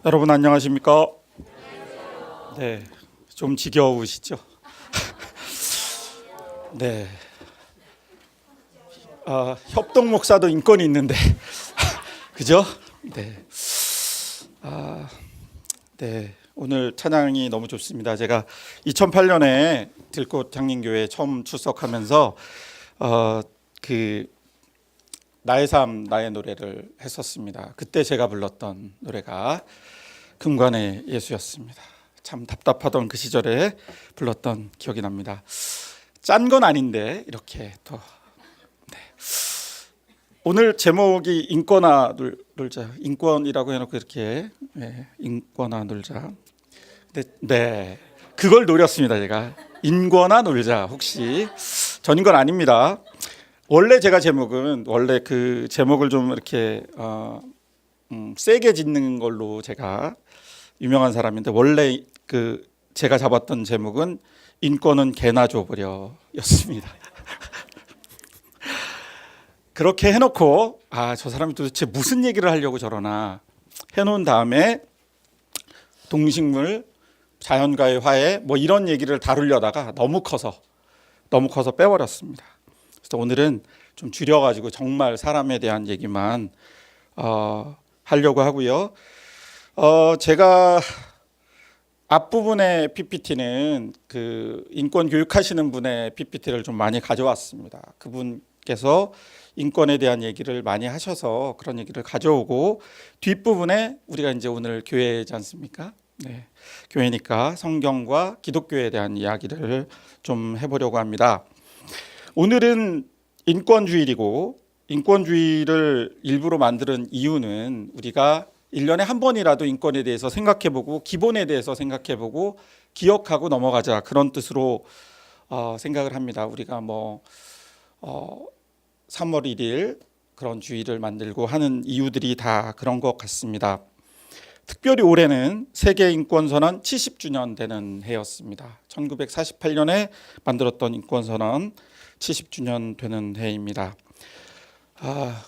여러분 안녕하십니까? 네, 좀 지겨우시죠? 네, 협동 목사도 인권이 있는데, 그죠? 네, 네, 오늘 찬양이 너무 좋습니다. 제가 2008년에 들꽃 장님교회 처음 출석하면서 그 나의 삶 나의 노래를 했었습니다. 그때 제가 불렀던 노래가 금관의 예수였습니다. 참 답답하던 그 시절에 불렀던 기억이 납니다. 짠 건 아닌데 이렇게 또 네. 오늘 제목이 인권아 놀자, 인권이라고 해놓고 이렇게 네, 인권아 놀자. 네, 그걸 노렸습니다. 제가 인권아 놀자. 혹시 전인 건 아닙니다. 원래 제가 제목은 원래 그 제목을 좀 이렇게 세게 짓는 걸로 제가 유명한 사람인데, 원래 그 제가 잡았던 제목은 인권은 개나 줘버려였습니다. 그렇게 해놓고 저 사람이 도대체 무슨 얘기를 하려고 저러나 해놓은 다음에 동식물, 자연과의 화해 뭐 이런 얘기를 다루려다가 너무 커서 빼버렸습니다. 그래서 오늘은 좀 줄여가지고 정말 사람에 대한 얘기만 하려고 하고요. 제가 앞부분의 PPT는 그 인권 교육하시는 분의 PPT를 좀 많이 가져왔습니다. 그분께서 인권에 대한 얘기를 많이 하셔서 그런 얘기를 가져오고, 뒷부분에 우리가 이제 오늘 교회지 않습니까? 네, 교회니까 성경과 기독교에 대한 이야기를 좀 해보려고 합니다. 오늘은 인권주일이고, 인권주의를 일부러 만드는 이유는 우리가 1년에 한 번이라도 인권에 대해서 생각해보고 기본에 대해서 생각해보고 기억하고 넘어가자, 그런 뜻으로 생각을 합니다. 우리가 3월 1일 그런 주일을 만들고 하는 이유들이 다 그런 것 같습니다. 특별히 올해는 세계인권선언 70주년 되는 해였습니다. 1948년에 만들었던 인권선언 70주년 되는 해입니다.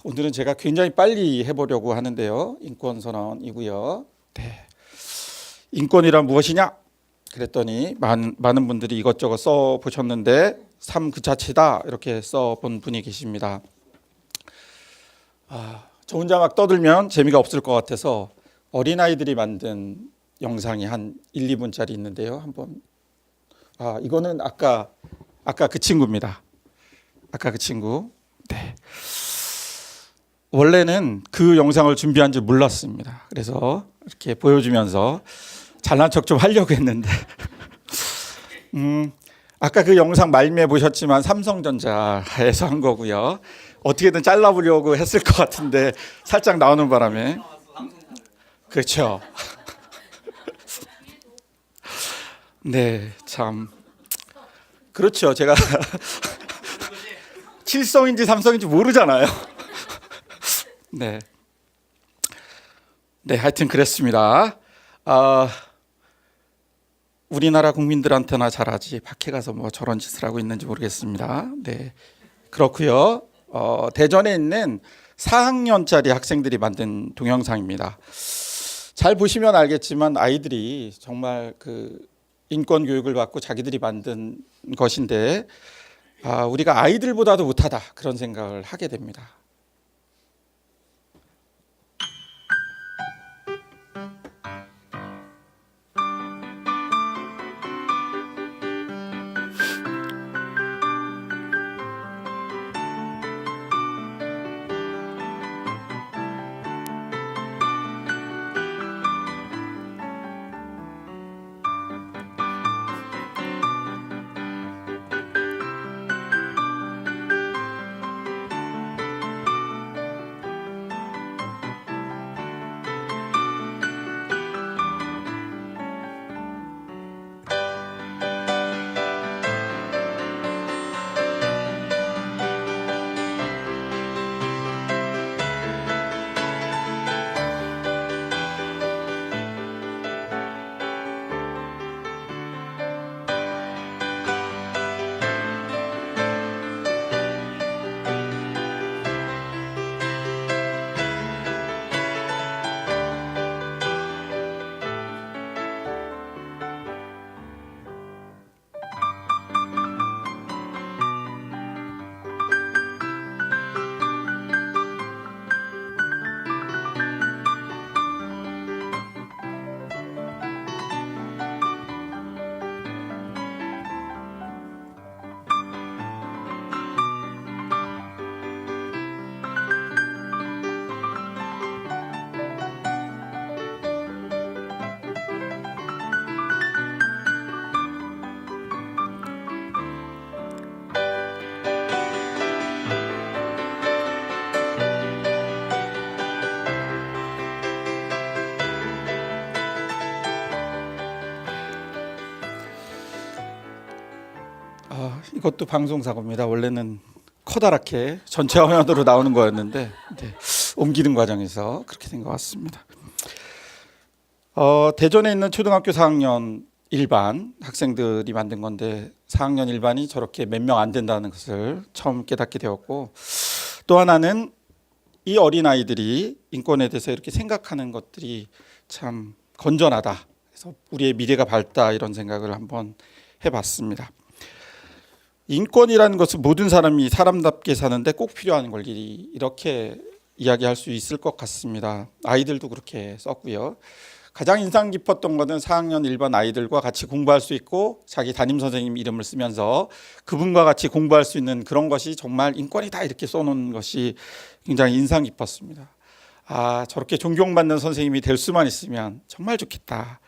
오늘은 제가 굉장히 빨리 해보려고 하는데요. 인권선언이고요. 네. 인권이란 무엇이냐? 그랬더니 많은 분들이 이것저것 써보셨는데 삶 그 자체다 이렇게 써본 분이 계십니다. 저 혼자 막 떠들면 재미가 없을 것 같아서 어린아이들이 만든 영상이 한 1, 2분짜리 있는데요. 한번 이거는 아까 그 친구입니다. 아까 그 친구. 네. 원래는 그 영상을 준비한 줄 몰랐습니다. 그래서 이렇게 보여주면서 잘난 척 좀 하려고 했는데 아까 그 영상 말미에 보셨지만 삼성전자에서 한 거고요. 어떻게든 잘라보려고 했을 것 같은데 살짝 나오는 바람에. 그렇죠. 네, 참 그렇죠. 제가 칠성인지 삼성인지 모르잖아요. 네, 하여튼 그랬습니다. 우리나라 국민들한테나 잘하지 밖에 가서 뭐 저런 짓을 하고 있는지 모르겠습니다. 네, 그렇고요. 대전에 있는 4학년짜리 학생들이 만든 동영상입니다. 잘 보시면 알겠지만 아이들이 정말 그 인권 교육을 받고 자기들이 만든 것인데 우리가 아이들보다도 못하다, 그런 생각을 하게 됩니다. 이것도 방송사고입니다. 원래는 커다랗게 전체 화면으로 나오는 거였는데 옮기는 과정에서 그렇게 된 것 같습니다. 대전에 있는 초등학교 4학년 일반 학생들이 만든 건데 4학년 일반이 저렇게 몇 명 안 된다는 것을 처음 깨닫게 되었고, 또 하나는 이 어린아이들이 인권에 대해서 이렇게 생각하는 것들이 참 건전하다. 그래서 우리의 미래가 밝다, 이런 생각을 한번 해봤습니다. 인권이라는 것은 모든 사람이 사람답게 사는데 꼭 필요한 권리, 이렇게 이야기할 수 있을 것 같습니다. 아이들도 그렇게 썼고요. 가장 인상 깊었던 것은 4학년 일반 아이들과 같이 공부할 수 있고 자기 담임 선생님 이름을 쓰면서 그분과 같이 공부할 수 있는 그런 것이 정말 인권이다, 이렇게 써놓은 것이 굉장히 인상 깊었습니다. 저렇게 존경받는 선생님이 될 수만 있으면 정말 좋겠다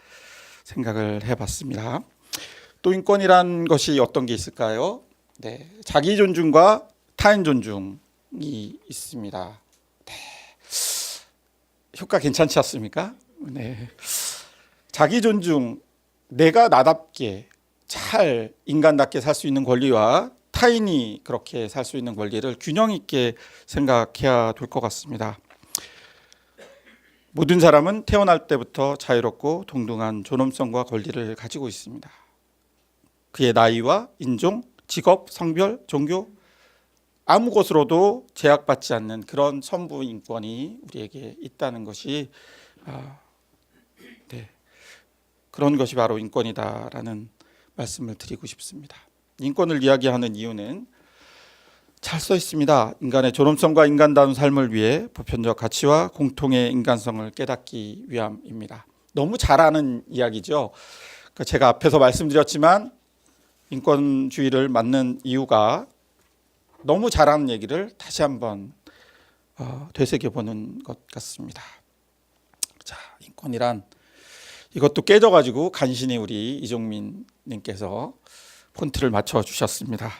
생각을 해봤습니다. 또 인권이란 것이 어떤 게 있을까요? 자기 존중과 타인 존중이 있습니다. 효과 괜찮지 않습니까? 자기 존중, 내가 나답게 잘 인간답게 살 수 있는 권리와 타인이 그렇게 살 수 있는 권리를 균형 있게 생각해야 될 것 같습니다. 모든 사람은 태어날 때부터 자유롭고 동등한 존엄성과 권리를 가지고 있습니다. 그의 나이와 인종, 직업, 성별, 종교, 아무 것으로도 제약받지 않는 그런 선부 인권이 우리에게 있다는 것이 그런 것이 바로 인권이다라는 말씀을 드리고 싶습니다. 인권을 이야기하는 이유는 잘 써 있습니다. 인간의 존엄성과 인간다운 삶을 위해 보편적 가치와 공통의 인간성을 깨닫기 위함입니다. 너무 잘 아는 이야기죠. 제가 앞에서 말씀드렸지만 인권주의를 맡는 이유가 너무 잘 아는 얘기를 다시 한번 되새겨보는 것 같습니다. 자, 인권이란 이것도 깨져가지고 간신히 우리 이종민 님께서 폰트를 맞춰 주셨습니다.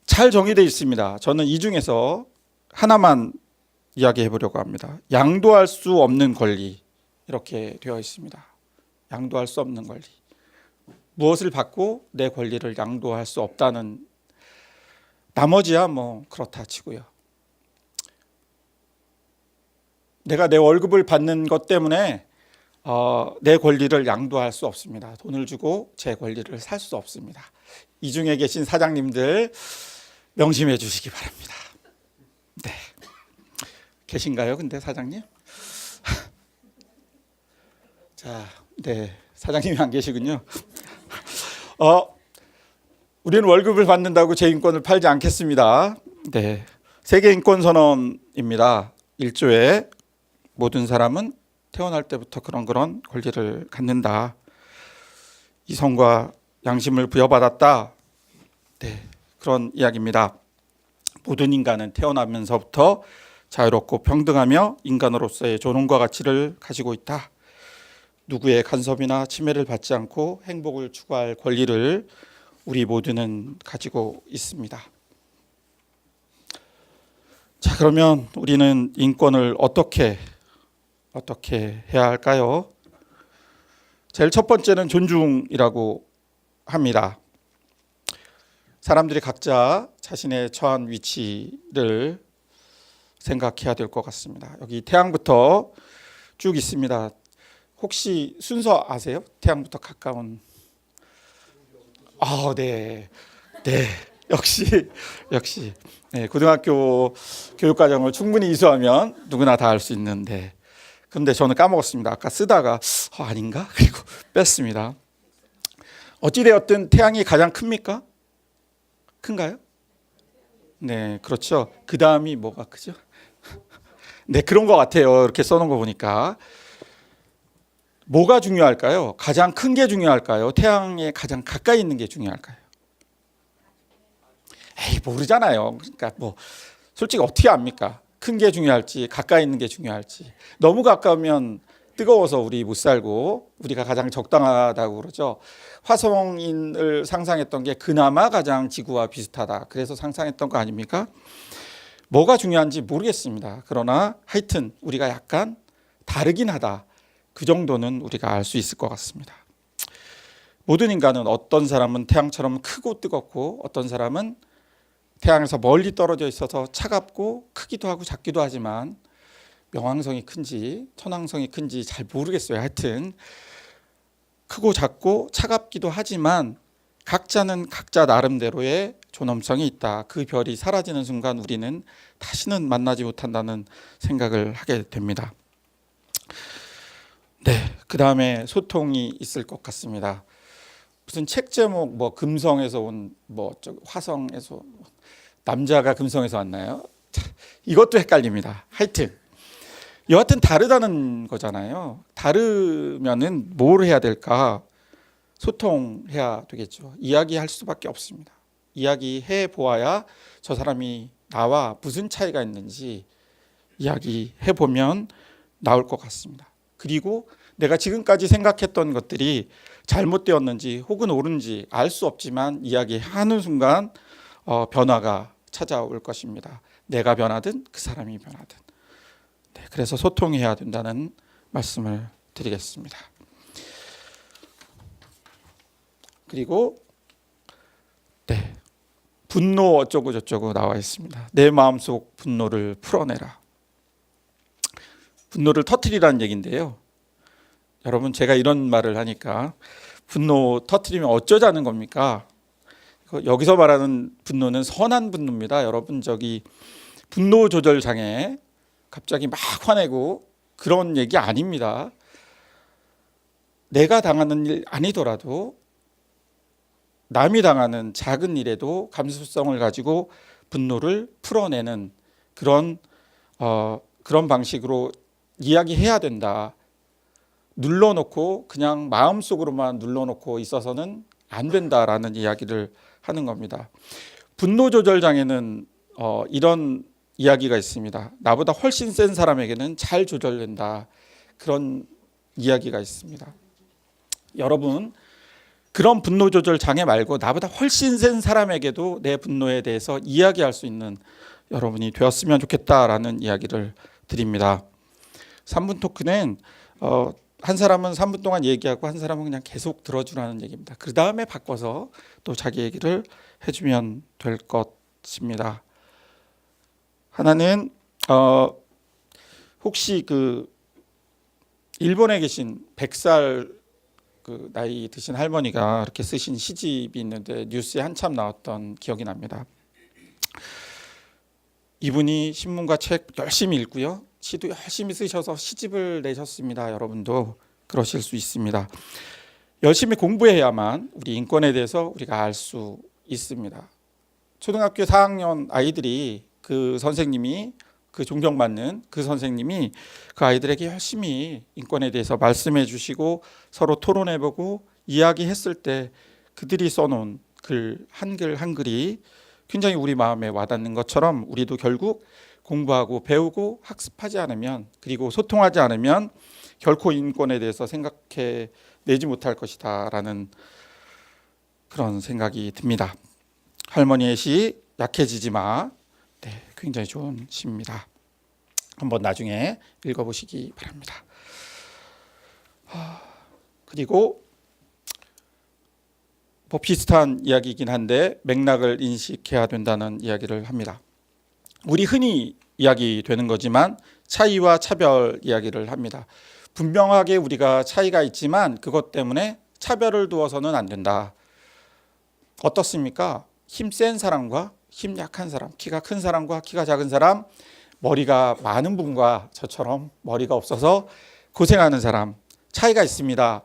잘 정의되어 있습니다. 저는 이 중에서 하나만 이야기해 보려고 합니다. 양도할 수 없는 권리, 이렇게 되어 있습니다. 양도할 수 없는 권리. 무엇을 받고 내 권리를 양도할 수 없다는, 나머지야 뭐 그렇다 치고요. 내가 내 월급을 받는 것 때문에 내 권리를 양도할 수 없습니다. 돈을 주고 제 권리를 살 수 없습니다. 이 중에 계신 사장님들 명심해 주시기 바랍니다. 계신가요? 근데 사장님? 자, 사장님이 안 계시군요. 우리는 월급을 받는다고 제 인권을 팔지 않겠습니다. 세계 인권 선언입니다. 1조에 모든 사람은 태어날 때부터 그런 권리를 갖는다. 이성과 양심을 부여받았다. 그런 이야기입니다. 모든 인간은 태어나면서부터 자유롭고 평등하며 인간으로서의 존엄과 가치를 가지고 있다. 누구의 간섭이나 침해를 받지 않고 행복을 추구할 권리를 우리 모두는 가지고 있습니다. 자, 그러면 우리는 인권을 어떻게 해야 할까요? 제일 첫 번째는 존중이라고 합니다. 사람들이 각자 자신의 처한 위치를 생각해야 될 것 같습니다. 여기 태양부터 쭉 있습니다. 혹시 순서 아세요? 태양부터 가까운. 역시. 고등학교 교육과정을 충분히 이수하면 누구나 다 알 수 있는데, 근데 저는 까먹었습니다. 아까 쓰다가 아닌가? 그리고 뺐습니다. 어찌되었든 태양이 가장 큽니까? 큰가요? 네, 그렇죠. 그 다음이 뭐가 크죠? 그런 것 같아요. 이렇게 써놓은 거 보니까. 뭐가 중요할까요? 가장 큰 게 중요할까요? 태양에 가장 가까이 있는 게 중요할까요? 모르잖아요. 그러니까 솔직히 어떻게 압니까? 큰 게 중요할지 가까이 있는 게 중요할지. 너무 가까우면 뜨거워서 우리 못 살고, 우리가 가장 적당하다고 그러죠. 화성인을 상상했던 게 그나마 가장 지구와 비슷하다, 그래서 상상했던 거 아닙니까? 뭐가 중요한지 모르겠습니다. 그러나 하여튼 우리가 약간 다르긴 하다, 그 정도는 우리가 알 수 있을 것 같습니다. 모든 인간은 어떤 사람은 태양처럼 크고 뜨겁고 어떤 사람은 태양에서 멀리 떨어져 있어서 차갑고 크기도 하고 작기도 하지만 명왕성이 큰지 천왕성이 큰지 잘 모르겠어요. 하여튼 크고 작고 차갑기도 하지만 각자는 각자 나름대로의 존엄성이 있다. 그 별이 사라지는 순간 우리는 다시는 만나지 못한다는 생각을 하게 됩니다. 네, 그 다음에 소통이 있을 것 같습니다. 무슨 책 제목 뭐 금성에서 온 뭐 화성에서 남자가 금성에서 왔나요? 이것도 헷갈립니다. 하여튼 여하튼 다르다는 거잖아요. 다르면은 뭘 해야 될까? 소통해야 되겠죠. 이야기할 수밖에 없습니다. 이야기해 보아야 저 사람이 나와 무슨 차이가 있는지 이야기해 보면 나올 것 같습니다. 그리고 내가 지금까지 생각했던 것들이 잘못되었는지 혹은 옳은지 알 수 없지만 이야기하는 순간 변화가 찾아올 것입니다. 내가 변하든 그 사람이 변하든. 네, 그래서 소통해야 된다는 말씀을 드리겠습니다. 그리고 네, 분노 어쩌고 저쩌고 나와 있습니다. 내 마음속 분노를 풀어내라. 분노를 터뜨리라는 얘기인데요. 여러분 제가 이런 말을 하니까 분노 터뜨리면 어쩌자는 겁니까? 여기서 말하는 분노는 선한 분노입니다. 여러분 저기 분노 조절 장애 갑자기 막 화내고 그런 얘기 아닙니다. 내가 당하는 일 아니더라도 남이 당하는 작은 일에도 감수성을 가지고 분노를 풀어내는 그런 방식으로 이야기해야 된다. 눌러놓고 그냥 마음속으로만 눌러놓고 있어서는 안 된다라는 이야기를 하는 겁니다. 분노 조절 장애는 이런 이야기가 있습니다. 나보다 훨씬 센 사람에게는 잘 조절된다. 그런 이야기가 있습니다. 여러분 그런 분노 조절 장애 말고 나보다 훨씬 센 사람에게도 내 분노에 대해서 이야기할 수 있는 여러분이 되었으면 좋겠다라는 이야기를 드립니다. 3분 토크는 한 사람은 3분 동안 얘기하고 한 사람은 그냥 계속 들어주라는 얘기입니다. 그 다음에 바꿔서 또 자기 얘기를 해주면 될 것입니다. 하나는 혹시 그 일본에 계신 100살 그 나이 드신 할머니가 이렇게 쓰신 시집이 있는데 뉴스에 한참 나왔던 기억이 납니다. 이분이 신문과 책 열심히 읽고요. 시도 열심히 쓰셔서 시집을 내셨습니다. 여러분도 그러실 수 있습니다. 열심히 공부해야만 우리 인권에 대해서 우리가 알 수 있습니다. 초등학교 4학년 아이들이 그 선생님이 그 존경받는 그 선생님이 그 아이들에게 열심히 인권에 대해서 말씀해 주시고 서로 토론해보고 이야기했을 때 그들이 써놓은 글 한글 한글이 굉장히 우리 마음에 와닿는 것처럼 우리도 결국 공부하고 배우고 학습하지 않으면 그리고 소통하지 않으면 결코 인권에 대해서 생각해 내지 못할 것이다 라는 그런 생각이 듭니다. 할머니의 시 약해지지 마. 네, 굉장히 좋은 시입니다. 한번 나중에 읽어보시기 바랍니다. 그리고 뭐 비슷한 이야기이긴 한데 맥락을 인식해야 된다는 이야기를 합니다. 우리 흔히 이야기되는 거지만 차이와 차별 이야기를 합니다. 분명하게 우리가 차이가 있지만 그것 때문에 차별을 두어서는 안 된다. 어떻습니까? 힘 센 사람과 힘 약한 사람, 키가 큰 사람과 키가 작은 사람, 머리가 많은 분과 저처럼 머리가 없어서 고생하는 사람 차이가 있습니다.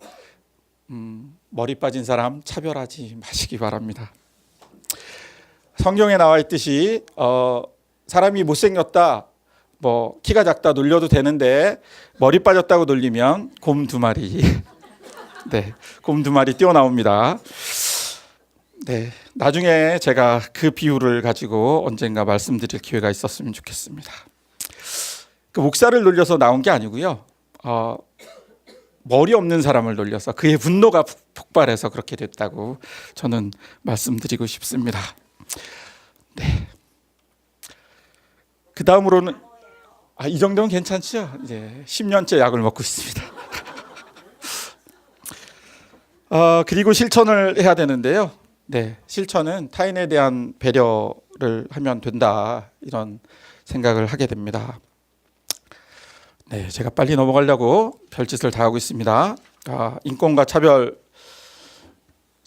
머리 빠진 사람 차별하지 마시기 바랍니다. 성경에 나와 있듯이 사람이 못생겼다, 뭐 키가 작다 놀려도 되는데 머리 빠졌다고 놀리면 곰 2마리, 네, 곰 2마리 뛰어나옵니다. 네, 나중에 제가 그 비유를 가지고 언젠가 말씀드릴 기회가 있었으면 좋겠습니다. 그 목사를 놀려서 나온 게 아니고요. 머리 없는 사람을 놀려서 그의 분노가 폭발해서 그렇게 됐다고 저는 말씀드리고 싶습니다. 네. 그 다음으로는 이 정도면 괜찮죠? 이제 10년째 약을 먹고 있습니다. 그리고 실천을 해야 되는데요. 네, 실천은 타인에 대한 배려를 하면 된다, 이런 생각을 하게 됩니다. 네, 제가 빨리 넘어가려고 별짓을 다 하고 있습니다. 인권과 차별,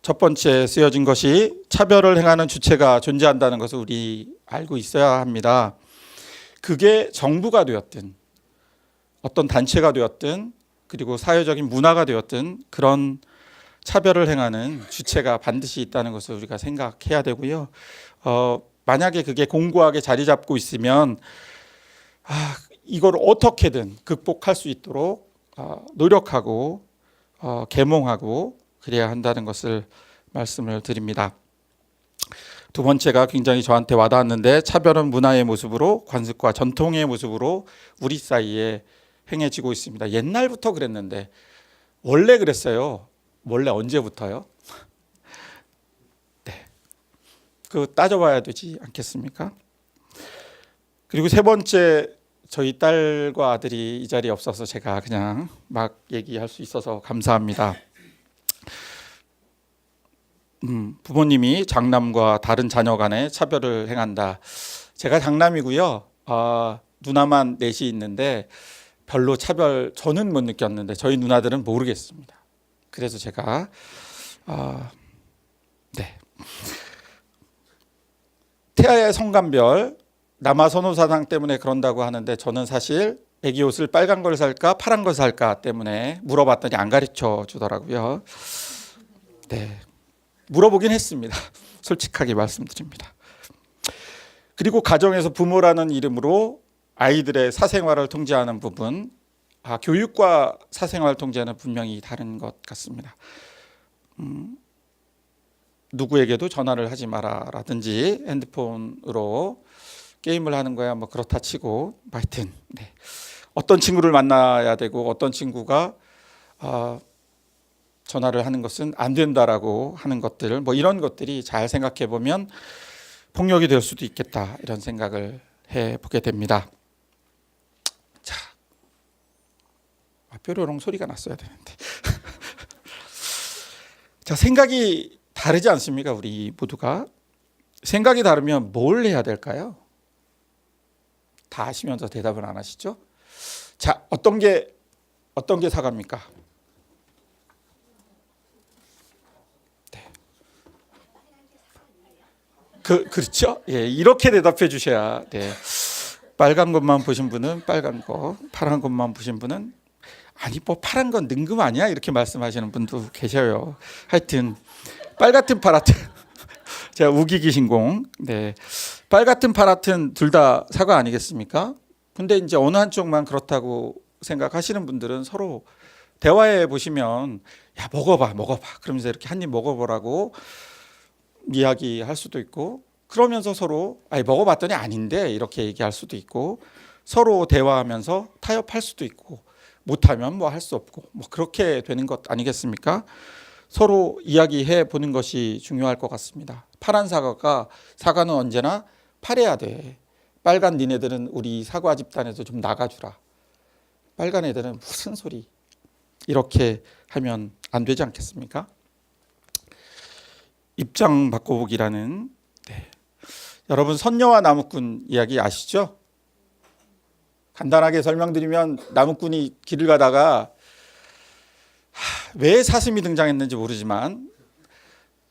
첫 번째 쓰여진 것이 차별을 행하는 주체가 존재한다는 것을 우리 알고 있어야 합니다. 그게 정부가 되었든 어떤 단체가 되었든 그리고 사회적인 문화가 되었든 그런 차별을 행하는 주체가 반드시 있다는 것을 우리가 생각해야 되고요. 만약에 그게 공고하게 자리 잡고 있으면 이걸 어떻게든 극복할 수 있도록 노력하고 계몽하고 그래야 한다는 것을 말씀을 드립니다. 두 번째가 굉장히 저한테 와닿았는데, 차별은 문화의 모습으로, 관습과 전통의 모습으로 우리 사이에 행해지고 있습니다. 옛날부터 그랬는데, 원래 그랬어요. 원래 언제부터요? 네, 그거 따져봐야 되지 않겠습니까? 그리고 세 번째, 저희 딸과 아들이 이 자리에 없어서 제가 그냥 막 얘기할 수 있어서 감사합니다. 부모님이 장남과 다른 자녀 간에 차별을 행한다. 제가 장남이고요. 누나만 넷이 있는데 별로 차별 저는 못 느꼈는데 저희 누나들은 모르겠습니다. 그래서 제가 네, 태아의 성감별 남아선호사상 때문에 그런다고 하는데, 저는 사실 애기 옷을 빨간 걸 살까 파란 걸 살까 때문에 물어봤더니 안 가르쳐 주더라고요. 네, 물어보긴 했습니다. 솔직하게 말씀드립니다. 그리고 가정에서 부모라는 이름으로 아이들의 사생활을 통제하는 부분, 교육과 사생활 통제는 분명히 다른 것 같습니다. 누구에게도 전화를 하지 마라 라든지 핸드폰으로 게임을 하는 거야 뭐 그렇다 치고, 하여튼 네, 어떤 친구를 만나야 되고 어떤 친구가 전화를 하는 것은 안 된다라고 하는 것들, 뭐 이런 것들이 잘 생각해 보면 폭력이 될 수도 있겠다, 이런 생각을 해보게 됩니다. 자, 뾰로롱 소리가 났어야 되는데 자, 생각이 다르지 않습니까? 우리 모두가 생각이 다르면 뭘 해야 될까요? 다 아시면서 대답을 안 하시죠? 자, 어떤 게 사과입니까? 네. 그렇죠? 예, 이렇게 대답해 주셔야 돼. 빨간 것만 보신 분은 빨간 거, 파란 것만 보신 분은 아니 뭐 파란 건 능금 아니야? 이렇게 말씀하시는 분도 계셔요. 하여튼 빨갛든 파랗든 제가 우기기 신공. 네, 빨갛든 파랗든 둘 다 사과 아니겠습니까? 근데 이제 어느 한쪽만 그렇다고 생각하시는 분들은 서로 대화해 보시면 야 먹어봐 그러면서 이렇게 한 입 먹어보라고 이야기할 수도 있고, 그러면서 서로 아니 먹어봤더니 아닌데 이렇게 얘기할 수도 있고, 서로 대화하면서 타협할 수도 있고, 못하면 뭐 할 수 없고, 뭐 그렇게 되는 것 아니겠습니까? 서로 이야기해 보는 것이 중요할 것 같습니다. 파란 사과는 언제나 파래야 돼. 빨간 니네들은 우리 사과 집단에서 좀 나가주라. 빨간 애들은 무슨 소리, 이렇게 하면 안 되지 않겠습니까? 입장 바꿔보기라는, 네. 여러분 선녀와 나무꾼 이야기 아시죠? 간단하게 설명드리면 나무꾼이 길을 가다가 왜 사슴이 등장했는지 모르지만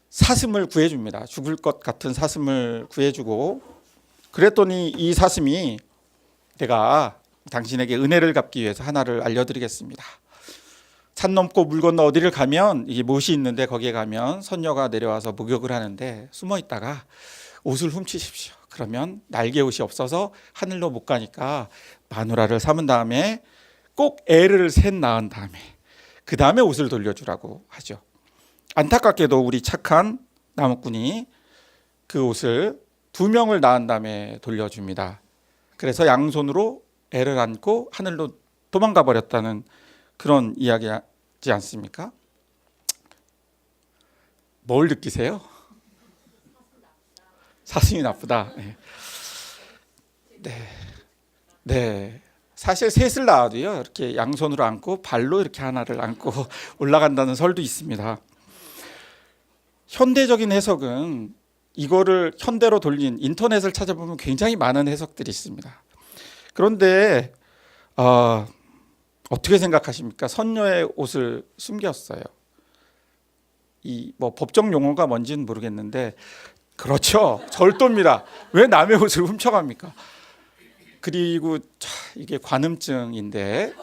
사슴을 구해줍니다. 죽을 것 같은 사슴을 구해주고, 그랬더니 이 사슴이 내가 당신에게 은혜를 갚기 위해서 하나를 알려드리겠습니다. 산 넘고 물 건너 어디를 가면 이게 못이 있는데 거기에 가면 선녀가 내려와서 목욕을 하는데 숨어 있다가 옷을 훔치십시오. 그러면 날개 옷이 없어서 하늘로 못 가니까 마누라를 삼은 다음에 꼭 애를 셋 낳은 다음에 그 다음에 옷을 돌려주라고 하죠. 안타깝게도 우리 착한 나무꾼이 그 옷을 2명을 낳은 다음에 돌려줍니다. 그래서 양손으로 애를 안고 하늘로 도망가 버렸다는 그런 이야기지 않습니까? 뭘 느끼세요? 사슴이 나쁘다. 네. 네. 사실 셋을 낳아도요, 이렇게 양손으로 안고 발로 이렇게 하나를 안고 올라간다는 설도 있습니다. 현대적인 해석은 이거를 현대로 돌린 인터넷을 찾아보면 굉장히 많은 해석들이 있습니다. 그런데 어떻게 생각하십니까? 선녀의 옷을 숨겼어요. 이 뭐 법적 용어가 뭔지는 모르겠는데 그렇죠. 절도입니다. 왜 남의 옷을 훔쳐갑니까? 그리고 이게 관음증인데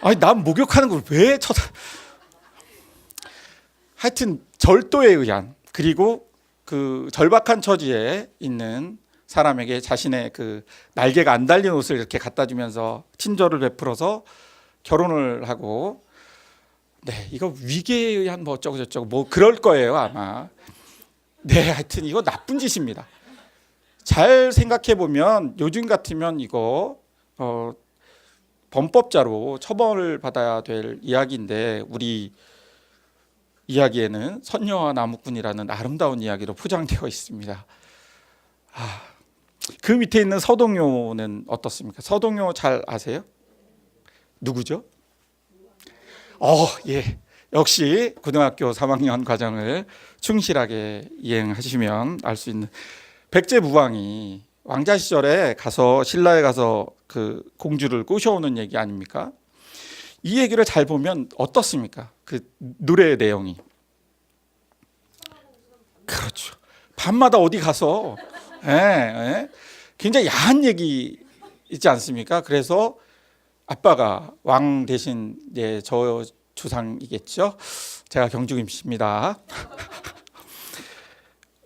아니 남 목욕하는 걸 왜 하여튼 절도에 의한, 그리고 그 절박한 처지에 있는 사람에게 자신의 그 날개가 안 달린 옷을 이렇게 갖다 주면서 친절을 베풀어서 결혼을 하고, 네, 이거 위계에 의한 뭐 어쩌고 저쩌고 뭐 그럴 거예요 아마. 네, 하여튼 이거 나쁜 짓입니다. 잘 생각해 보면 요즘 같으면 이거 범법자로 처벌을 받아야 될 이야기인데, 우리 이야기에는 선녀와 나무꾼이라는 아름다운 이야기로 포장되어 있습니다. 그 밑에 있는 서동요는 어떻습니까? 서동요 잘 아세요? 누구죠? 예. 역시 고등학교 3학년 과정을 충실하게 이행하시면 알 수 있는, 백제무왕이 왕자 시절에 가서 신라에 가서 그 공주를 꼬셔오는 얘기 아닙니까? 이 얘기를 잘 보면 어떻습니까? 그 노래의 내용이. 그렇죠. 밤마다 어디 가서 굉장히 야한 얘기 있지 않습니까? 그래서 아빠가 왕 대신 저 조상이겠죠. 제가 경주김씨입니다.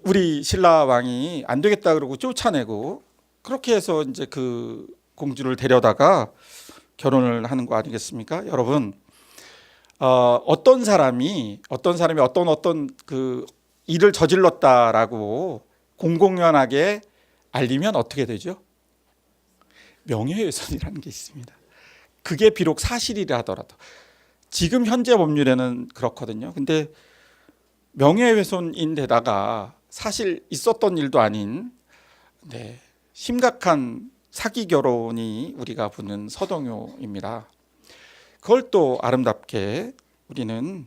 우리 신라 왕이 안 되겠다 그러고 쫓아내고, 그렇게 해서 이제 그 공주를 데려다가 결혼을 하는 거 아니겠습니까? 여러분, 어떤 사람이 어떤 그 일을 저질렀다라고 공공연하게 알리면 어떻게 되죠? 명예훼손이라는 게 있습니다. 그게 비록 사실이라 하더라도. 지금 현재 법률에는 그렇거든요. 근데 명예훼손인데다가 사실 있었던 일도 아닌 심각한 사기 결혼이 우리가 부는 서동요입니다. 그걸 또 아름답게 우리는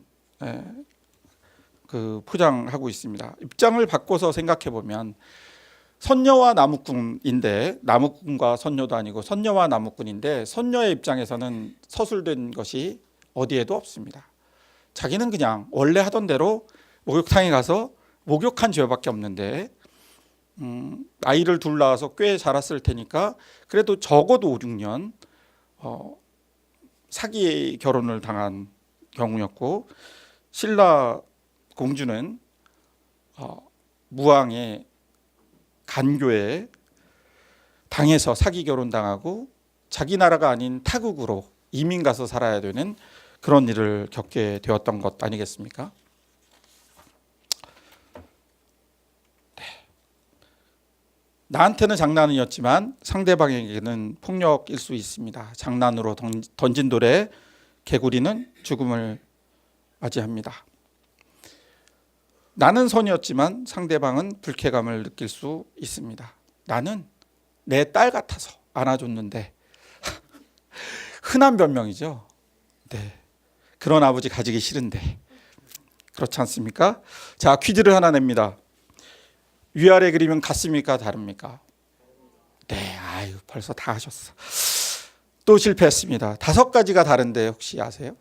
그 포장하고 있습니다. 입장을 바꿔서 생각해 보면 선녀와 나무꾼인데, 나무꾼과 선녀도 아니고 선녀와 나무꾼인데, 선녀의 입장에서는 서술된 것이 어디에도 없습니다. 자기는 그냥 원래 하던 대로 목욕탕에 가서 목욕한 죄밖에 없는데, 아이를 둘 낳아서 꽤 자랐을 테니까 그래도 적어도 5, 6년 사기 결혼을 당한 경우였고, 신라 공주는 무왕의 간교에 당해서 사기 결혼 당하고 자기 나라가 아닌 타국으로 이민 가서 살아야 되는 그런 일을 겪게 되었던 것 아니겠습니까? 나한테는 장난이었지만 상대방에게는 폭력일 수 있습니다. 장난으로 던진 돌에 개구리는 죽음을 맞이합니다. 나는 선이었지만 상대방은 불쾌감을 느낄 수 있습니다. 나는 내 딸 같아서 안아줬는데 흔한 변명이죠. 네, 그런 아버지 가지기 싫은데. 그렇지 않습니까? 자, 퀴즈를 하나 냅니다. 위아래 그림은 같습니까? 다릅니까? 네, 벌써 다 하셨어. 또 실패했습니다. 5가지가 다른데 혹시 아세요?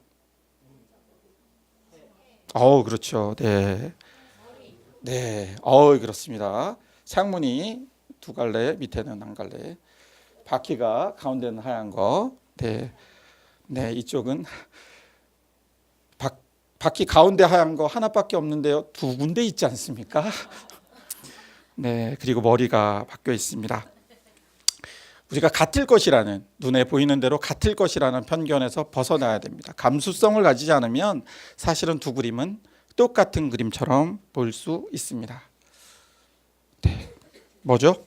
그렇죠. 네. 그렇습니다. 창문이 2갈래, 밑에는 1갈래. 바퀴가 가운데는 하얀 거. 네, 이쪽은 바퀴 가운데 하얀 거 하나밖에 없는데요. 2군데 있지 않습니까? 네, 그리고 머리가 바뀌어 있습니다. 우리가 같을 것이라는, 눈에 보이는 대로 같을 것이라는 편견에서 벗어나야 됩니다. 감수성을 가지지 않으면 사실은 2 그림은 똑같은 그림처럼 보일 수 있습니다. 네, 뭐죠?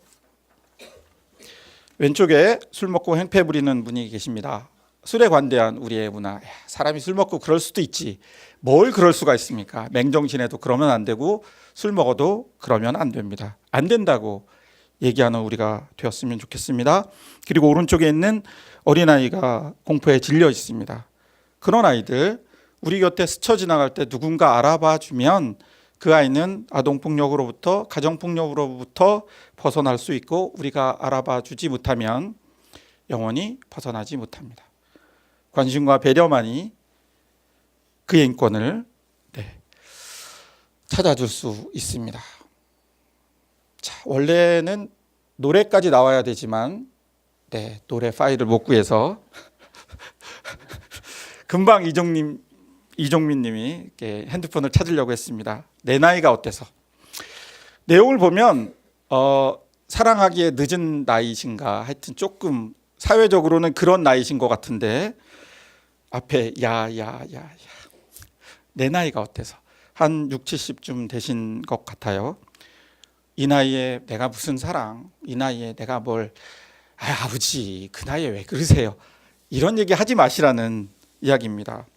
왼쪽에 술 먹고 행패 부리는 분이 계십니다. 술에 관대한 우리의 문화. 사람이 술 먹고 그럴 수도 있지. 뭘 그럴 수가 있습니까? 맹정신에도 그러면 안 되고 술 먹어도 그러면 안 됩니다. 안 된다고 얘기하는 우리가 되었으면 좋겠습니다. 그리고 오른쪽에 있는 어린아이가 공포에 질려 있습니다. 그런 아이들, 우리 곁에 스쳐 지나갈 때 누군가 알아봐 주면 그 아이는 아동폭력으로부터 가정폭력으로부터 벗어날 수 있고 우리가 알아봐 주지 못하면 영원히 벗어나지 못합니다. 관심과 배려만이 그의 인권을 찾아줄 수 있습니다. 자, 원래는 노래까지 나와야 되지만 노래 파일을 못 구해서 금방 이종민 님이 핸드폰을 찾으려고 했습니다. 내 나이가 어때서. 내용을 보면 사랑하기에 늦은 나이신가, 하여튼 조금 사회적으로는 그런 나이신 것 같은데 앞에 내 나이가 어때서 한 6, 70쯤 되신 것 같아요. 이 나이에 내가 무슨 사랑, 이 나이에 내가 뭘, 아버지 그 나이에 왜 그러세요, 이런 얘기 하지 마시라는 이야기입니다.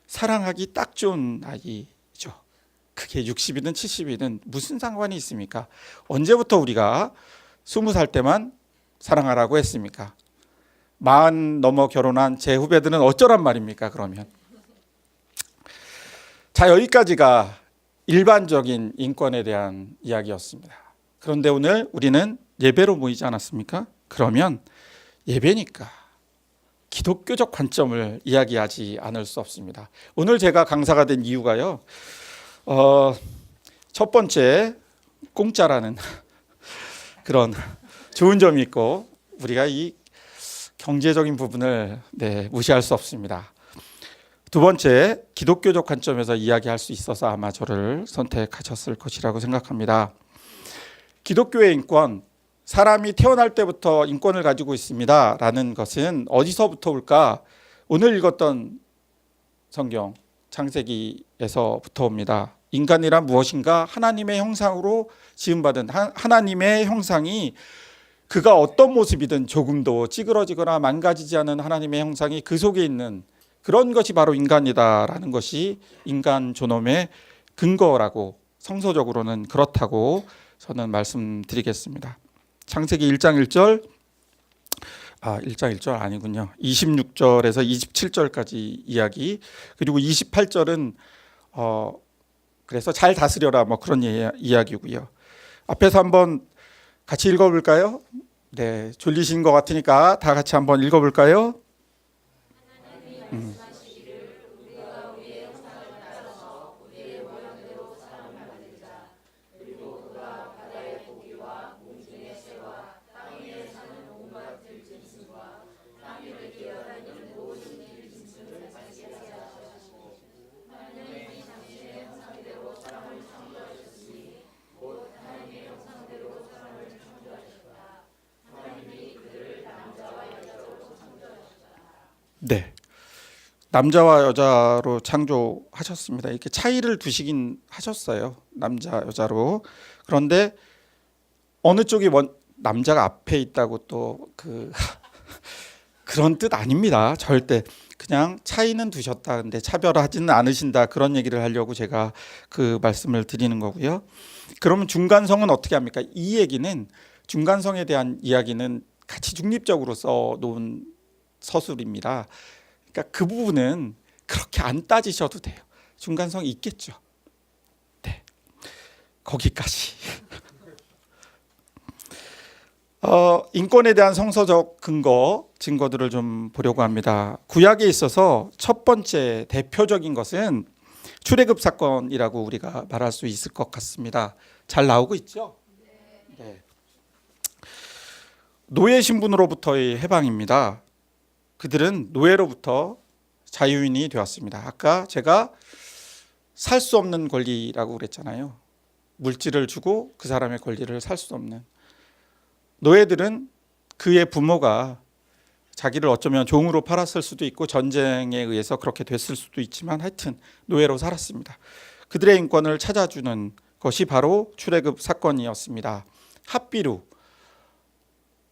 사랑하기 딱 좋은 나이죠. 그게 60이든 70이든 무슨 상관이 있습니까? 언제부터 우리가 20살 때만 사랑하라고 했습니까? 40 넘어 결혼한 제 후배들은 어쩌란 말입니까? 그러면 자, 여기까지가 일반적인 인권에 대한 이야기였습니다. 그런데 오늘 우리는 예배로 모이지 않았습니까? 그러면 예배니까 기독교적 관점을 이야기하지 않을 수 없습니다. 오늘 제가 강사가 된 이유가요, 첫 번째 공짜라는 그런 좋은 점이 있고 우리가 이 경제적인 부분을 무시할 수 없습니다. 두 번째, 기독교적 관점에서 이야기할 수 있어서 아마 저를 선택하셨을 것이라고 생각합니다. 기독교의 인권, 사람이 태어날 때부터 인권을 가지고 있습니다 라는 것은 어디서부터 올까? 오늘 읽었던 성경 창세기에서부터 옵니다. 인간이란 무엇인가? 하나님의 형상으로 지음받은 하나님의 형상이, 그가 어떤 모습이든 조금도 찌그러지거나 망가지지 않은 하나님의 형상이 그 속에 있는 그런 것이 바로 인간이다라는 것이 인간 존엄의 근거라고, 성서적으로는 그렇다고 저는 말씀드리겠습니다. 창세기 1장 1절, 1장 1절 아니군요. 26절에서 27절까지 이야기, 그리고 28절은 그래서 잘 다스려라 뭐 그런 이야기고요. 앞에서 한번 같이 읽어볼까요? 졸리신 것 같으니까 다 같이 한번 읽어볼까요? 남자와 여자로 창조하셨습니다. 이렇게 차이를 두시긴 하셨어요. 남자, 여자로. 그런데 어느 쪽이 남자가 앞에 있다고 또 그런 뜻 아닙니다. 절대. 그냥 차이는 두셨다. 근데 차별하지는 않으신다. 그런 얘기를 하려고 제가 그 말씀을 드리는 거고요. 그러면 중간성은 어떻게 합니까? 이 얘기는, 중간성에 대한 이야기는 같이 중립적으로 써놓은 서술입니다. 그러니까 그 부분은 그렇게 안 따지셔도 돼요. 중간성이 있겠죠. 거기까지. 인권에 대한 성서적 증거들을 좀 보려고 합니다. 구약에 있어서 첫 번째 대표적인 것은 출애굽 사건이라고 우리가 말할 수 있을 것 같습니다. 잘 나오고 있죠? 노예 신분으로부터의 해방입니다. 그들은 노예로부터 자유인이 되었습니다. 아까 제가 살 수 없는 권리라고 그랬잖아요. 물질을 주고 그 사람의 권리를 살 수 없는. 노예들은 그의 부모가 자기를 어쩌면 종으로 팔았을 수도 있고 전쟁에 의해서 그렇게 됐을 수도 있지만 하여튼 노예로 살았습니다. 그들의 인권을 찾아주는 것이 바로 출애굽 사건이었습니다. 합비루,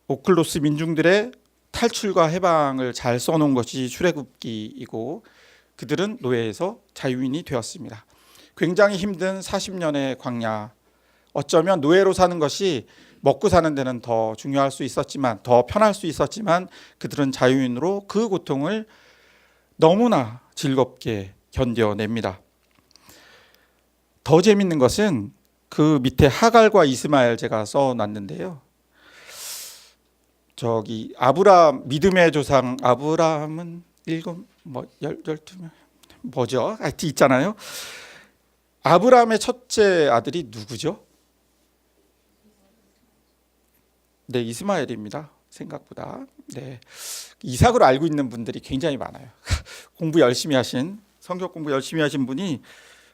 오클로스 민중들의 탈출과 해방을 잘 써놓은 것이 출애굽기이고 그들은 노예에서 자유인이 되었습니다. 굉장히 힘든 40년의 광야, 어쩌면 노예로 사는 것이 먹고 사는 데는 더 중요할 수 있었지만, 더 편할 수 있었지만 그들은 자유인으로 그 고통을 너무나 즐겁게 견뎌냅니다. 더 재밌는 것은 그 밑에 하갈과 이스마엘 제가 써놨는데요. 저기 아브라함 믿음의 조상 아브라함은 열두 명 뭐죠? 하여튼 있잖아요. 아브라함의 첫째 아들이 누구죠? 네, 이스마엘입니다. 생각보다. 네, 이삭으로 알고 있는 분들이 굉장히 많아요. 공부 열심히 하신 성경 공부 열심히 하신 분이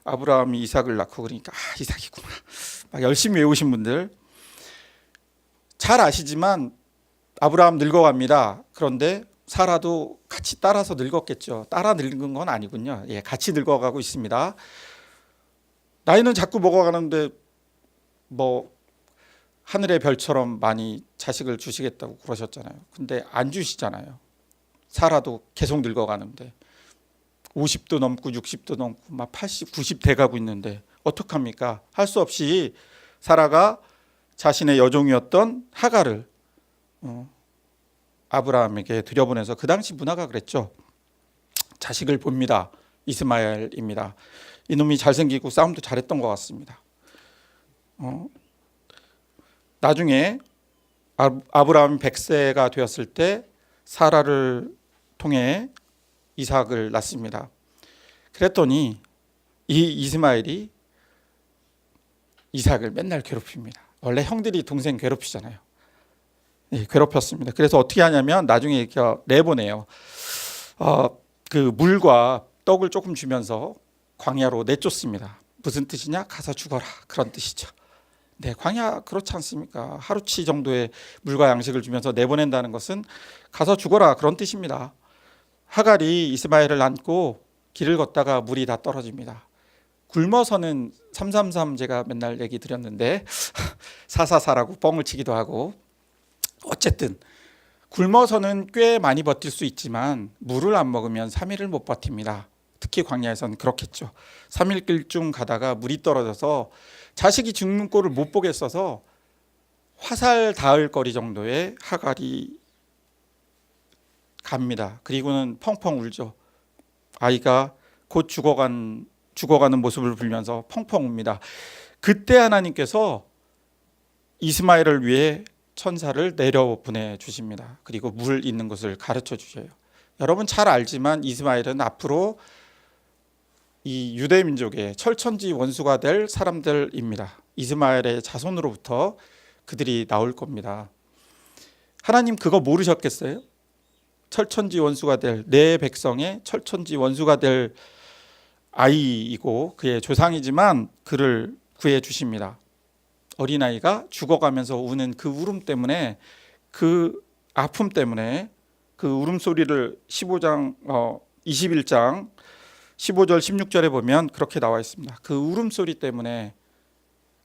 아브라함이 이삭을 낳고 그러니까 이삭이구나. 막 열심히 외우신 분들 잘 아시지만 아브라함 늙어갑니다. 그런데 사라도 같이 따라서 늙었겠죠. 따라 늙은 건 아니군요. 예, 같이 늙어가고 있습니다. 나이는 자꾸 먹어가는데 뭐 하늘의 별처럼 많이 자식을 주시겠다고 그러셨잖아요. 근데 안 주시잖아요. 사라도 계속 늙어가는데 50도 넘고 60도 넘고 막 80, 90 돼가고 있는데 어떡합니까? 할 수 없이 사라가 자신의 여종이었던 하갈을 아브라함에게 들여보내서 그 당시 문화가 그랬죠. 자식을 봅니다. 이스마엘입니다. 이놈이 잘생기고 싸움도 잘했던 것 같습니다. 나중에 아브라함이 100세가 되었을 때 사라를 통해 이삭을 낳습니다. 그랬더니 이 이스마엘이 이삭을 맨날 괴롭힙니다. 원래 형들이 동생 괴롭히잖아요. 예, 괴롭혔습니다. 그래서 어떻게 하냐면 나중에 이렇게 내보내요. 그 물과 떡을 조금 주면서 광야로 내쫓습니다. 무슨 뜻이냐? 가서 죽어라. 그런 뜻이죠. 네, 광야 그렇지 않습니까? 하루치 정도의 물과 양식을 주면서 내보낸다는 것은 가서 죽어라 그런 뜻입니다. 하갈이 이스마엘을 안고 길을 걷다가 물이 다 떨어집니다. 굶어서는 333 제가 맨날 얘기 드렸는데 444라고 뻥을 치기도 하고 어쨌든 굶어서는 꽤 많이 버틸 수 있지만 물을 안 먹으면 3일을 못 버팁니다. 특히 광야에서는 그렇겠죠. 3일 길 중 가다가 물이 떨어져서 자식이 죽는 꼴을 못 보겠어서 화살 닿을 거리 정도의 하갈이 갑니다. 그리고는 펑펑 울죠. 아이가 곧 죽어가는 모습을 보면서 펑펑 웁니다. 그때 하나님께서 이스마엘을 위해 천사를 내려 보내주십니다. 그리고 물 있는 곳을 가르쳐 주셔요. 여러분 잘 알지만 이스마엘은 앞으로 이 유대 민족의 철천지 원수가 될 사람들입니다. 이스마엘의 자손으로부터 그들이 나올 겁니다. 하나님 그거 모르셨겠어요? 철천지 원수가 될 내 백성의 철천지 원수가 될 아이이고 그의 조상이지만 그를 구해 주십니다. 어린아이가 죽어가면서 우는 그 울음 때문에 그 아픔 때문에 그 울음소리를 21장 15절 16절에 보면 그렇게 나와 있습니다. 그 울음소리 때문에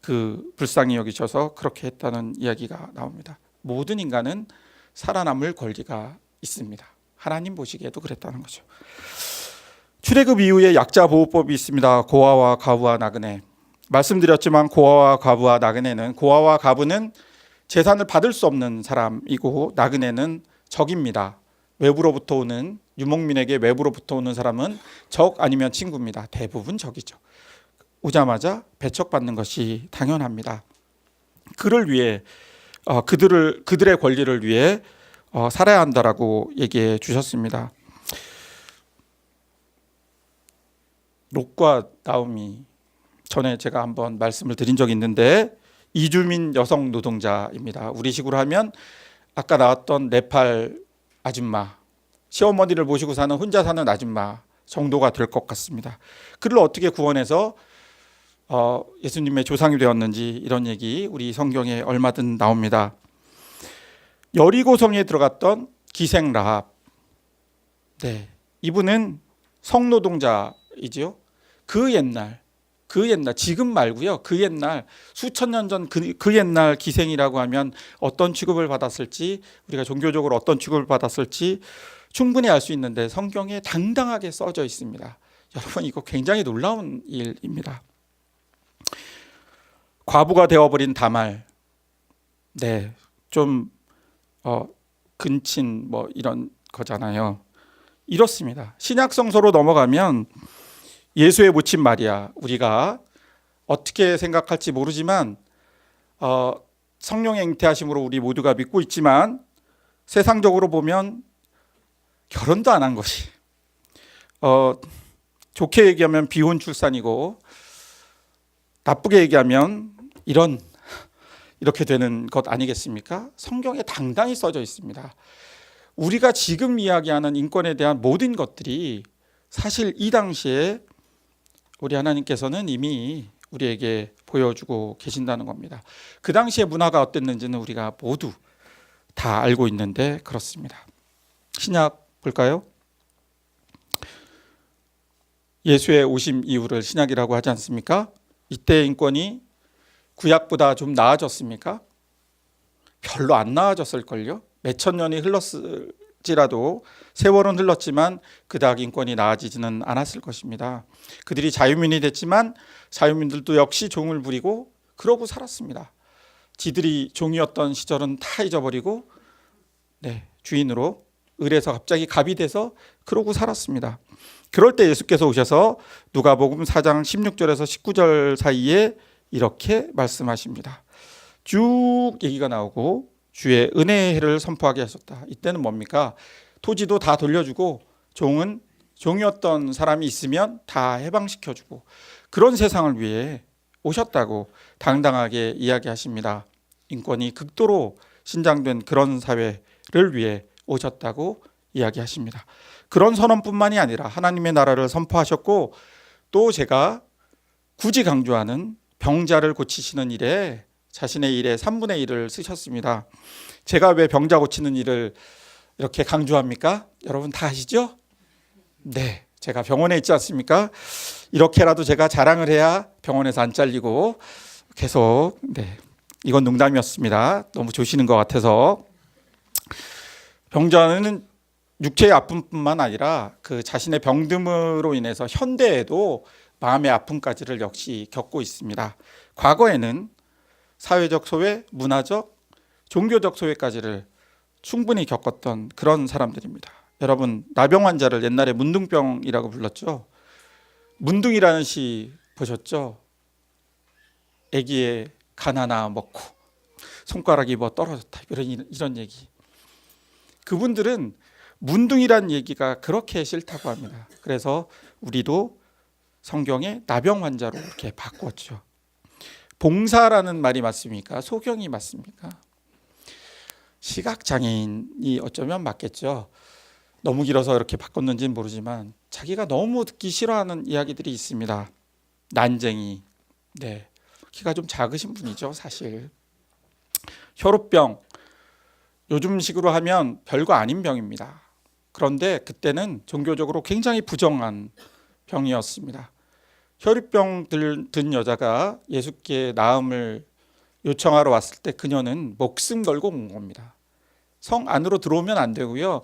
그 불쌍히 여기셔서 그렇게 했다는 이야기가 나옵니다. 모든 인간은 살아남을 권리가 있습니다. 하나님 보시기에도 그랬다는 거죠. 출애굽 이후에 약자 보호법이 있습니다. 고아와 과부와 나그네. 말씀드렸지만 고아와 과부와 나그네는 고아와 과부는 재산을 받을 수 없는 사람이고 나그네는 적입니다. 외부로부터 오는 유목민에게 외부로부터 오는 사람은 적 아니면 친구입니다. 대부분 적이죠. 오자마자 배척받는 것이 당연합니다. 그를 위해 그들의 권리를 위해 살아야 한다라고 얘기해 주셨습니다. 롯과 나오미 전에 제가 한번 말씀을 드린 적이 있는데 이주민 여성 노동자입니다. 우리식으로 하면 아까 나왔던 네팔 아줌마, 시어머니를 모시고 사는 혼자 사는 아줌마 정도가 될 것 같습니다. 그를 어떻게 구원해서 예수님의 조상이 되었는지 이런 얘기 우리 성경에 얼마든 나옵니다. 여리고성에 들어갔던 기생 라합, 네, 이분은 성노동자이지요. 그 옛날 지금 말고요. 그 옛날 수천 년 전 그 옛날 기생이라고 하면 어떤 취급을 받았을지 우리가 종교적으로 어떤 취급을 받았을지 충분히 알 수 있는데 성경에 당당하게 써져 있습니다. 여러분 이거 굉장히 놀라운 일입니다. 과부가 되어버린 다말, 네, 좀 근친 뭐 이런 거잖아요. 이렇습니다. 신약 성서로 넘어가면 예수의 모친 마리아, 우리가 어떻게 생각할지 모르지만 성령의 잉태하심으로 우리 모두가 믿고 있지만 세상적으로 보면 결혼도 안 한 것이 좋게 얘기하면 비혼 출산이고 나쁘게 얘기하면 이렇게 되는 것 아니겠습니까? 성경에 당당히 써져 있습니다. 우리가 지금 이야기하는 인권에 대한 모든 것들이 사실 이 당시에 우리 하나님께서는 이미 우리에게 보여주고 계신다는 겁니다. 그 당시의 문화가 어땠는지는 우리가 모두 다 알고 있는데 그렇습니다. 신약 볼까요? 예수의 오심 이후를 신약이라고 하지 않습니까? 이때 인권이 구약보다 좀 나아졌습니까? 별로 안 나아졌을걸요? 몇천 년이 흘렀을지라도 세월은 흘렀지만 그닥 인권이 나아지지는 않았을 것입니다. 그들이 자유민이 됐지만 자유민들도 역시 종을 부리고 그러고 살았습니다. 지들이 종이었던 시절은 다 잊어버리고 주인으로 을에서 갑자기 갑이 돼서 그러고 살았습니다. 그럴 때 예수께서 오셔서 누가복음 4장 16절에서 19절 사이에 이렇게 말씀하십니다. 쭉 얘기가 나오고 주의 은혜의 해를 선포하게 하셨다. 이때는 뭡니까? 토지도 다 돌려주고 종은 종이었던 사람이 있으면 다 해방시켜주고 그런 세상을 위해 오셨다고 당당하게 이야기하십니다. 인권이 극도로 신장된 그런 사회를 위해 오셨다고 이야기하십니다. 그런 선언뿐만이 아니라 하나님의 나라를 선포하셨고 또 제가 굳이 강조하는 병자를 고치시는 일에 자신의 일의 3분의 1을 쓰셨습니다. 제가 왜 병자 고치는 일을 이렇게 강조합니까? 여러분 다 아시죠? 네, 제가 병원에 있지 않습니까? 이렇게라도 제가 자랑을 해야 병원에서 안 잘리고 계속 이건 농담이었습니다. 너무 조시는 것 같아서. 병자는 육체의 아픔뿐만 아니라 그 자신의 병듦으로 인해서 현대에도 마음의 아픔까지를 역시 겪고 있습니다. 과거에는 사회적 소외, 문화적, 종교적 소외까지를 충분히 겪었던 그런 사람들입니다. 여러분 나병 환자를 옛날에 문둥병이라고 불렀죠. 문둥이라는 시 보셨죠? 아기의 간 하나 먹고 손가락이 떨어졌다 이런 얘기. 그분들은 문둥이란 얘기가 그렇게 싫다고 합니다. 그래서 우리도 성경에 나병 환자로 이렇게 바꿨죠. 봉사라는 말이 맞습니까? 소경이 맞습니까? 시각장애인이 어쩌면 맞겠죠. 너무 길어서 이렇게 바꿨는지는 모르지만 자기가 너무 듣기 싫어하는 이야기들이 있습니다. 난쟁이, 키가 좀 작으신 분이죠 사실. 혈우병, 요즘식으로 하면 별거 아닌 병입니다. 그런데 그때는 종교적으로 굉장히 부정한 병이었습니다. 혈우병 든 여자가 예수께 나음을 요청하러 왔을 때 그녀는 목숨 걸고 온 겁니다. 성 안으로 들어오면 안 되고요.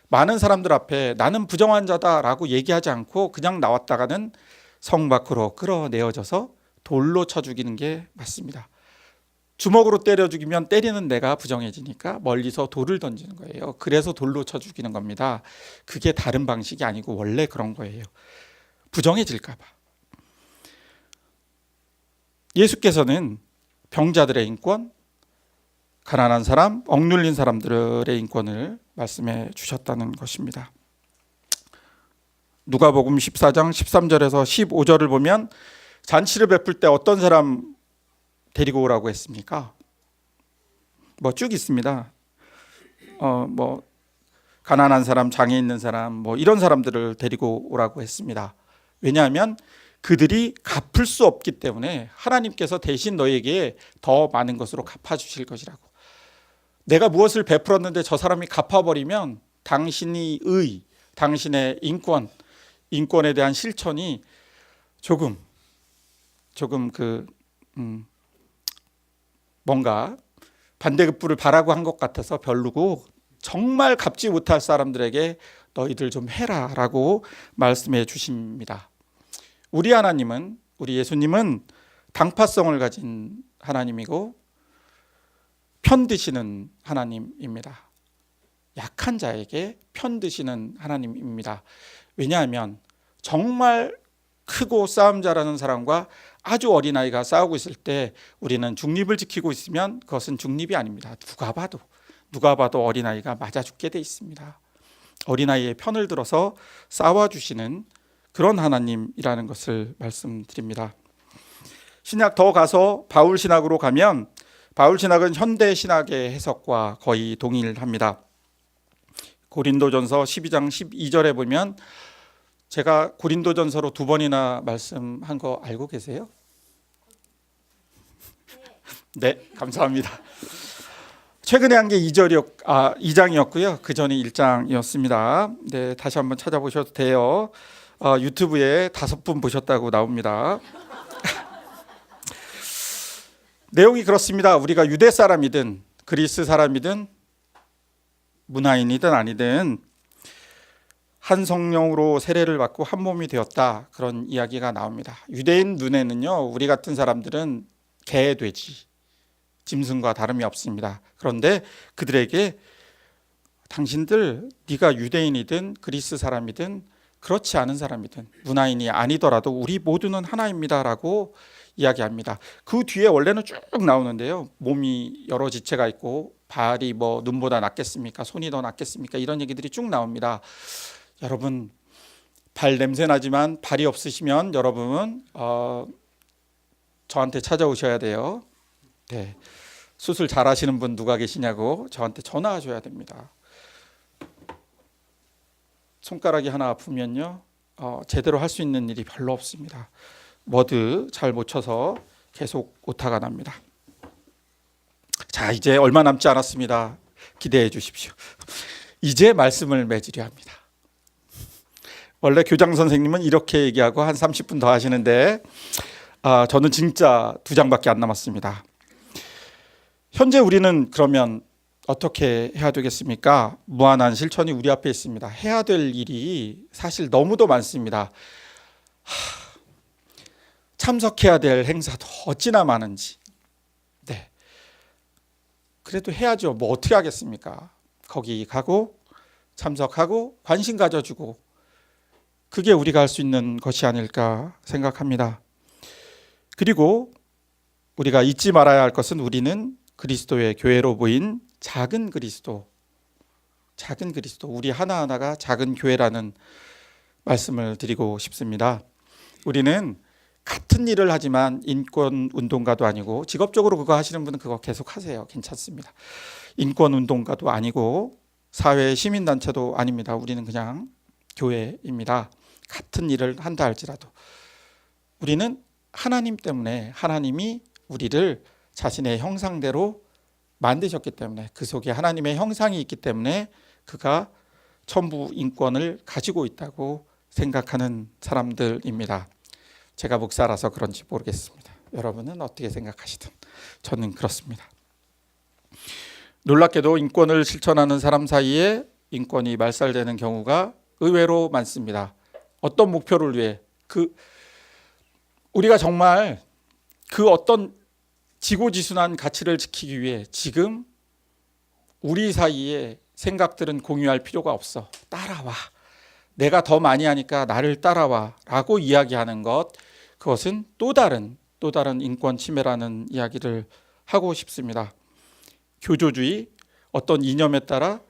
많은 사람들 앞에 나는 부정환자다라고 얘기하지 않고 그냥 나왔다가는 성 밖으로 끌어내어져서 돌로 쳐 죽이는 게 맞습니다. 주먹으로 때려 죽이면 때리는 내가 부정해지니까 멀리서 돌을 던지는 거예요. 그래서 돌로 쳐 죽이는 겁니다. 그게 다른 방식이 아니고 원래 그런 거예요. 부정해질까 봐. 예수께서는 병자들의 인권, 가난한 사람, 억눌린 사람들의 인권을 말씀해 주셨다는 것입니다. 누가복음 14장 13절에서 15절을 보면 잔치를 베풀 때 어떤 사람 데리고 오라고 했습니까? 쭉 있습니다. 가난한 사람, 장애 있는 사람, 이런 사람들을 데리고 오라고 했습니다. 왜냐하면 그들이 갚을 수 없기 때문에 하나님께서 대신 너에게 더 많은 것으로 갚아주실 것이라고. 내가 무엇을 베풀었는데 저 사람이 갚아버리면 당신의 당신의 인권에 대한 실천이 조금 뭔가 반대급부를 바라고 한 것 같아서 별로고 정말 갚지 못할 사람들에게 너희들 좀 해라라고 말씀해 주십니다. 우리 하나님은, 우리 예수님은 당파성을 가진 하나님이고 편드시는 하나님입니다. 약한 자에게 편드시는 하나님입니다. 왜냐하면 정말 크고 싸움 잘하는 사람과 아주 어린아이가 싸우고 있을 때 우리는 중립을 지키고 있으면 그것은 중립이 아닙니다. 누가 봐도 어린아이가 맞아 죽게 돼 있습니다. 어린아이의 편을 들어서 싸워주시는 그런 하나님이라는 것을 말씀드립니다. 신약 더 가서 바울 신학으로 가면 바울 신학은 현대 신학의 해석과 거의 동일합니다. 고린도전서 12장 12절에 보면, 제가 고린도전서로 2번이나 말씀한 거 알고 계세요? 네, 감사합니다. 최근에 한 게 2장이었고요. 그 전이 1장이었습니다. 네, 다시 한번 찾아보셔도 돼요. 유튜브에 5분 보셨다고 나옵니다. 내용이 그렇습니다. 우리가 유대 사람이든 그리스 사람이든 문화인이든 아니든 한 성령으로 세례를 받고 한 몸이 되었다, 그런 이야기가 나옵니다. 유대인 눈에는요, 우리 같은 사람들은 개, 돼지, 짐승과 다름이 없습니다. 그런데 그들에게 당신들, 네가 유대인이든 그리스 사람이든 그렇지 않은 사람이든 문화인이 아니더라도 우리 모두는 하나입니다라고 이야기합니다. 그 뒤에 원래는 쭉 나오는데요, 몸이 여러 지체가 있고 발이 뭐 눈보다 낫겠습니까? 손이 더 낫겠습니까? 이런 얘기들이 쭉 나옵니다. 여러분, 발 냄새 나지만 발이 없으시면 여러분은 저한테 찾아오셔야 돼요. 네, 수술 잘하시는 분 누가 계시냐고 저한테 전화하셔야 됩니다. 손가락이 하나 아프면요, 제대로 할 수 있는 일이 별로 없습니다. 머드 잘 못 쳐서 계속 오타가 납니다. 자, 이제 얼마 남지 않았습니다. 기대해 주십시오. 이제 말씀을 맺으려 합니다. 원래 교장 선생님은 이렇게 얘기하고 한 30분 더 하시는데 저는 진짜 2장밖에 안 남았습니다. 현재 우리는 그러면 어떻게 해야 되겠습니까? 무한한 실천이 우리 앞에 있습니다. 해야 될 일이 사실 너무도 많습니다. 참석해야 될 행사도 어찌나 많은지. 네, 그래도 해야죠. 뭐 어떻게 하겠습니까? 거기 가고 참석하고 관심 가져주고, 그게 우리가 할 수 있는 것이 아닐까 생각합니다. 그리고 우리가 잊지 말아야 할 것은, 우리는 그리스도의 교회로 모인 작은 그리스도, 우리 하나하나가 작은 교회라는 말씀을 드리고 싶습니다. 우리는 같은 일을 하지만 인권 운동가도 아니고, 직업적으로 그거 하시는 분은 그거 계속 하세요. 괜찮습니다. 인권 운동가도 아니고 사회 시민단체도 아닙니다. 우리는 그냥 교회입니다. 같은 일을 한다 할지라도 우리는 하나님 때문에, 하나님이 우리를 자신의 형상대로 만드셨기 때문에, 그 속에 하나님의 형상이 있기 때문에 그가 천부 인권을 가지고 있다고 생각하는 사람들입니다. 제가 목사라서 그런지 모르겠습니다. 여러분은 어떻게 생각하시든 저는 그렇습니다. 놀랍게도 인권을 실천하는 사람 사이에 인권이 말살되는 경우가 의외로 많습니다. 어떤 목표를 위해, 우리가 정말 그 어떤 지고지순한 가치를 지키기 위해 지금 우리 사이에 생각들은 공유할 필요가 없어. 따라와. 내가 더 많이 하니까 나를 따라와 라고 이야기하는 것, 그것은 또 다른 인권 침해라는 이야기를 하고 싶습니다. 교조주의, 어떤 이념에 따라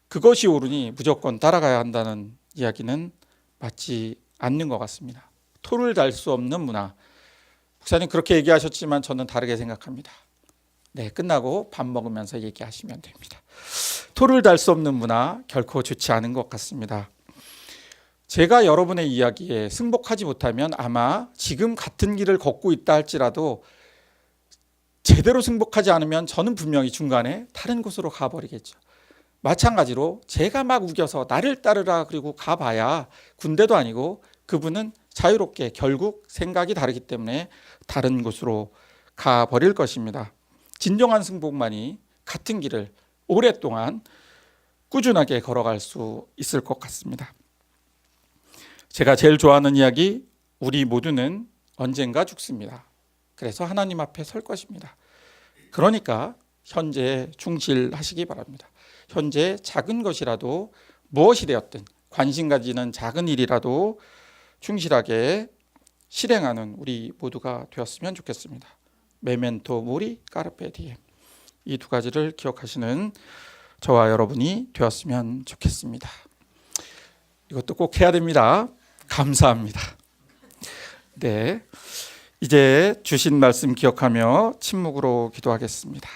그것이 옳으니 무조건 따라가야 한다는 이야기는 맞지 않는 것 같습니다. 토를 달 수 없는 문화. 목사님 그렇게 얘기하셨지만 저는 다르게 생각합니다. 네, 끝나고 밥 먹으면서 얘기하시면 됩니다. 토를 달 수 없는 문화, 결코 좋지 않은 것 같습니다. 제가 여러분의 이야기에 승복하지 못하면 아마 지금 같은 길을 걷고 있다 할지라도 제대로 승복하지 않으면 저는 분명히 중간에 다른 곳으로 가버리겠죠. 마찬가지로 제가 막 우겨서 나를 따르라 그리고 가봐야 군대도 아니고, 그분은 자유롭게 결국 생각이 다르기 때문에 다른 곳으로 가버릴 것입니다. 진정한 승복만이 같은 길을 오랫동안 꾸준하게 걸어갈 수 있을 것 같습니다. 제가 제일 좋아하는 이야기, 우리 모두는 언젠가 죽습니다. 그래서 하나님 앞에 설 것입니다. 그러니까 현재에 충실하시기 바랍니다. 현재 작은 것이라도, 무엇이 되었든 관심 가지는 작은 일이라도 충실하게 실행하는 우리 모두가 되었으면 좋겠습니다. 메멘토 모리 까르페 디엠, 이 두 가지를 기억하시는 저와 여러분이 되었으면 좋겠습니다. 이것도 꼭 해야 됩니다. 감사합니다. 네, 이제 주신 말씀 기억하며 침묵으로 기도하겠습니다.